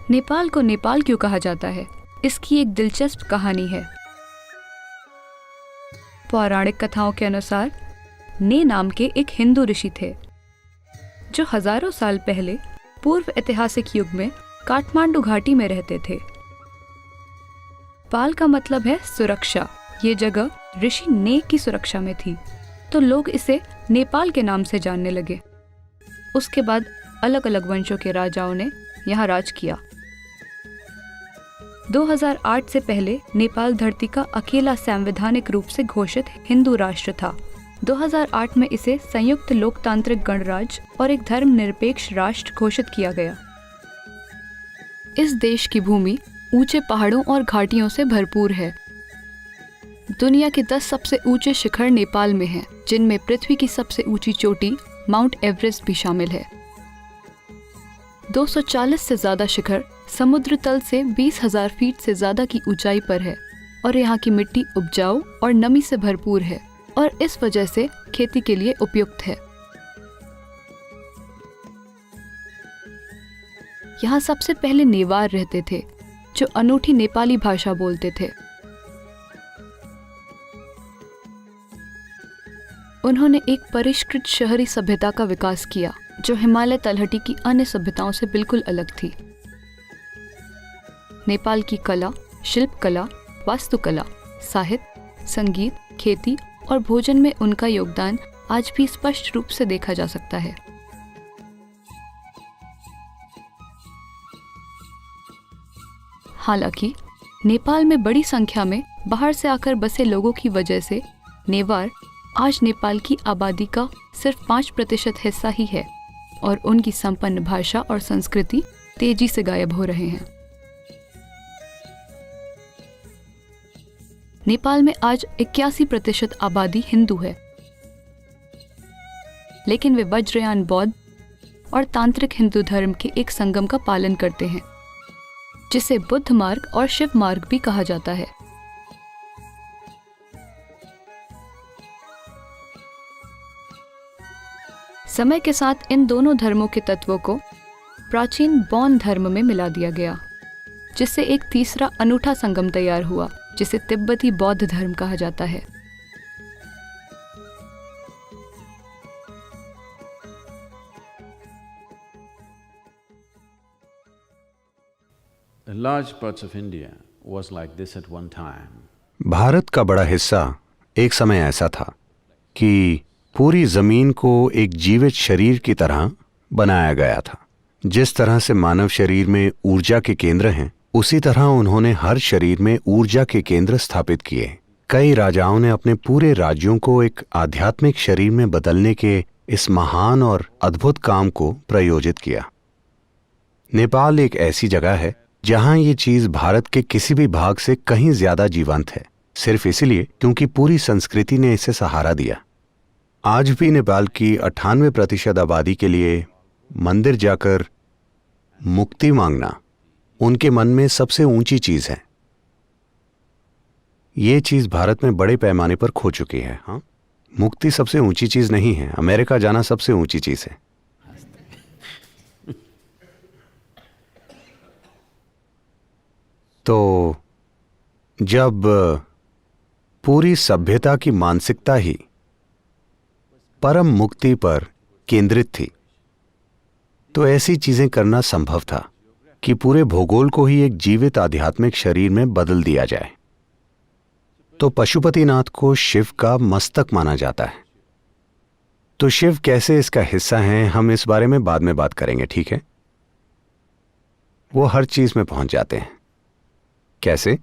नेपाल को नेपाल क्यों कहा जाता है, इसकी एक दिलचस्प कहानी है। पौराणिक कथाओं के अनुसार ने नाम के एक हिंदू ऋषि थे जो हजारों साल पहले पूर्व ऐतिहासिक युग में काठमांडू घाटी में रहते थे। पाल का मतलब है सुरक्षा। ये जगह ऋषि ने की सुरक्षा में थी, तो लोग इसे नेपाल के नाम से जानने लगे। उसके बाद अलग अलग वंशों के राजाओं ने यहाँ राज किया। 2008 से पहले नेपाल धरती का अकेला संवैधानिक रूप से घोषित हिंदू राष्ट्र था। 2008 में इसे संयुक्त लोकतांत्रिक गणराज्य और एक धर्मनिरपेक्ष राष्ट्र घोषित किया गया। इस देश की भूमि ऊंचे पहाड़ों और घाटियों से भरपूर है। दुनिया के 10 सबसे ऊंचे शिखर नेपाल में हैं, जिनमें पृथ्वी की सबसे ऊंची चोटी माउंट एवरेस्ट भी शामिल है। 240 से ज्यादा शिखर समुद्र तल से 20,000 फीट से ज्यादा की ऊंचाई पर है और यहाँ की मिट्टी उपजाऊ और नमी से भरपूर है और इस वजह से खेती के लिए उपयुक्त है। यहाँ सबसे पहले नेवार रहते थे जो अनूठी नेपाली भाषा बोलते थे। उन्होंने एक परिष्कृत शहरी सभ्यता का विकास किया जो हिमालय तलहटी की अन्य सभ्यताओं से बिल्कुल अलग थी। नेपाल की कला, शिल्पकला, वास्तुकला, साहित्य, संगीत, खेती और भोजन में उनका योगदान आज भी स्पष्ट रूप से देखा जा सकता है। हालांकि नेपाल में बड़ी संख्या में बाहर से आकर बसे लोगों की वजह से नेवार आज नेपाल की आबादी का सिर्फ 5% हिस्सा ही है और उनकी संपन्न भाषा और संस्कृति तेजी से गायब हो रहे हैं। नेपाल में आज 81% आबादी हिंदू है, लेकिन वे वज्रयान बौद्ध और तांत्रिक हिंदू धर्म के एक संगम का पालन करते हैं, जिसे बुद्ध मार्ग और शिव मार्ग भी कहा जाता है। समय के साथ इन दोनों धर्मों के तत्वों को प्राचीन बौद्ध धर्म में मिला दिया गया, जिससे एक तीसरा अनूठा संगम तैयार हुआ जिसे तिब्बती बौद्ध धर्म कहा जाता है। Large parts of India was like this at one time. Bharat का बड़ा हिस्सा एक समय ऐसा था कि पूरी जमीन को एक जीवित शरीर की तरह बनाया गया था। जिस तरह से मानव शरीर में ऊर्जा के केंद्र हैं, उसी तरह उन्होंने हर शरीर में ऊर्जा के केंद्र स्थापित किए। कई राजाओं ने अपने पूरे राज्यों को एक आध्यात्मिक शरीर में बदलने के इस महान और अद्भुत काम को प्रयोजित किया। नेपाल एक ऐसी जगह है जहां ये चीज भारत के किसी भी भाग से कहीं ज्यादा जीवंत है, सिर्फ इसलिए क्योंकि पूरी संस्कृति ने इसे सहारा दिया। आज भी नेपाल की 98% आबादी के लिए मंदिर जाकर मुक्ति मांगना उनके मन में सबसे ऊंची चीज है। ये चीज भारत में बड़े पैमाने पर खो चुकी है। हाँ, मुक्ति सबसे ऊंची चीज नहीं है, अमेरिका जाना सबसे ऊंची चीज है। तो जब पूरी सभ्यता की मानसिकता ही परम मुक्ति पर केंद्रित थी, तो ऐसी चीजें करना संभव था कि पूरे भूगोल को ही एक जीवित आध्यात्मिक शरीर में बदल दिया जाए। तो पशुपतिनाथ को शिव का मस्तक माना जाता है। तो शिव कैसे इसका हिस्सा हैं, हम इस बारे में बाद में बात करेंगे, ठीक है? वो हर चीज में पहुंच जाते हैं। कैसे,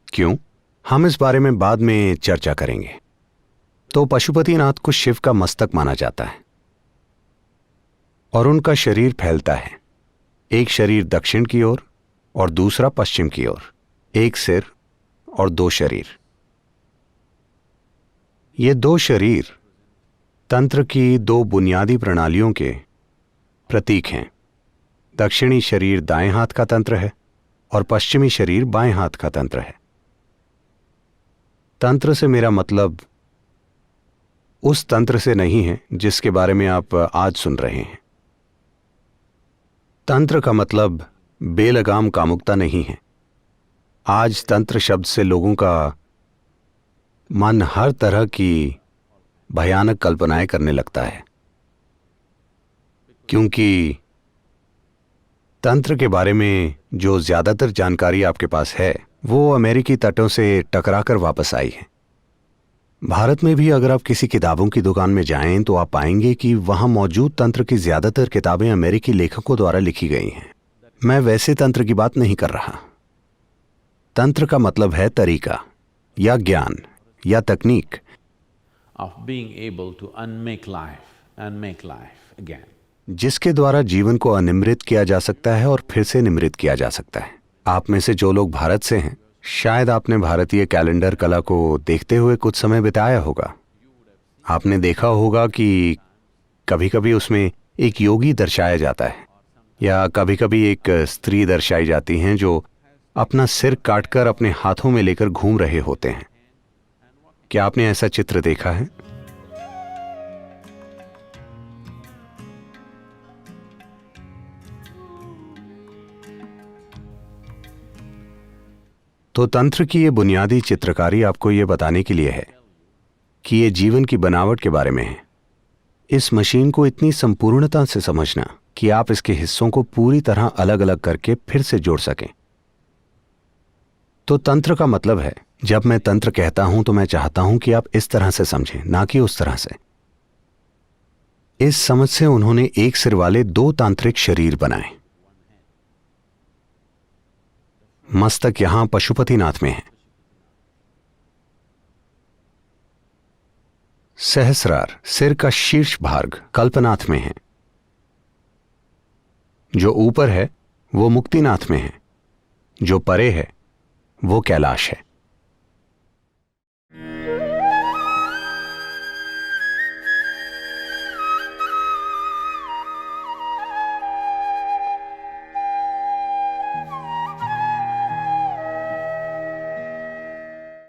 क्यों, हम इस बारे में बाद में चर्चा करेंगे। तो पशुपतिनाथ को शिव का मस्तक माना जाता है और उनका शरीर फैलता है, एक शरीर दक्षिण की ओर और दूसरा पश्चिम की ओर, एक सिर और 2 शरीर। ये 2 शरीर तंत्र की 2 बुनियादी प्रणालियों के प्रतीक हैं। दक्षिणी शरीर दाएं हाथ का तंत्र है और पश्चिमी शरीर बाएं हाथ का तंत्र है। तंत्र से मेरा मतलब उस तंत्र से नहीं है जिसके बारे में आप आज सुन रहे हैं। तंत्र का मतलब बेलगाम कामुकता नहीं है। आज तंत्र शब्द से लोगों का मन हर तरह की भयानक कल्पनाएं करने लगता है, क्योंकि तंत्र के बारे में जो ज्यादातर जानकारी आपके पास है वो अमेरिकी तटों से टकराकर वापस आई है। भारत में भी अगर आप किसी किताबों की दुकान में जाएं तो आप पाएंगे कि वहां मौजूद तंत्र की ज्यादातर किताबें अमेरिकी लेखकों द्वारा लिखी गई हैं। मैं वैसे तंत्र की बात नहीं कर रहा। तंत्र का मतलब है तरीका या ज्ञान या तकनीक of being able to unmake life and make life again. जिसके द्वारा जीवन को अनिमृत किया जा सकता है और फिर से निमृत किया जा सकता है। आप में से जो लोग भारत से हैं, शायद आपने भारतीय कैलेंडर कला को देखते हुए कुछ समय बिताया होगा। आपने देखा होगा कि कभी कभी उसमें एक योगी दर्शाया जाता है या कभी कभी एक स्त्री दर्शाई जाती हैं जो अपना सिर काटकर अपने हाथों में लेकर घूम रहे होते हैं। क्या आपने ऐसा चित्र देखा है? तो तंत्र की ये बुनियादी चित्रकारी आपको ये बताने के लिए है कि ये जीवन की बनावट के बारे में है। इस मशीन को इतनी संपूर्णता से समझना कि आप इसके हिस्सों को पूरी तरह अलग अलग करके फिर से जोड़ सकें। तो तंत्र का मतलब है, जब मैं तंत्र कहता हूं तो मैं चाहता हूं कि आप इस तरह से समझें, ना कि उस तरह से। इस समझ से उन्होंने एक सिर वाले 2 तांत्रिक शरीर बनाए। मस्तक यहां पशुपतिनाथ में है, सहस्रार सिर का शीर्ष भाग कल्पनाथ में है, जो ऊपर है वो मुक्तिनाथ में है, जो परे है वो कैलाश है।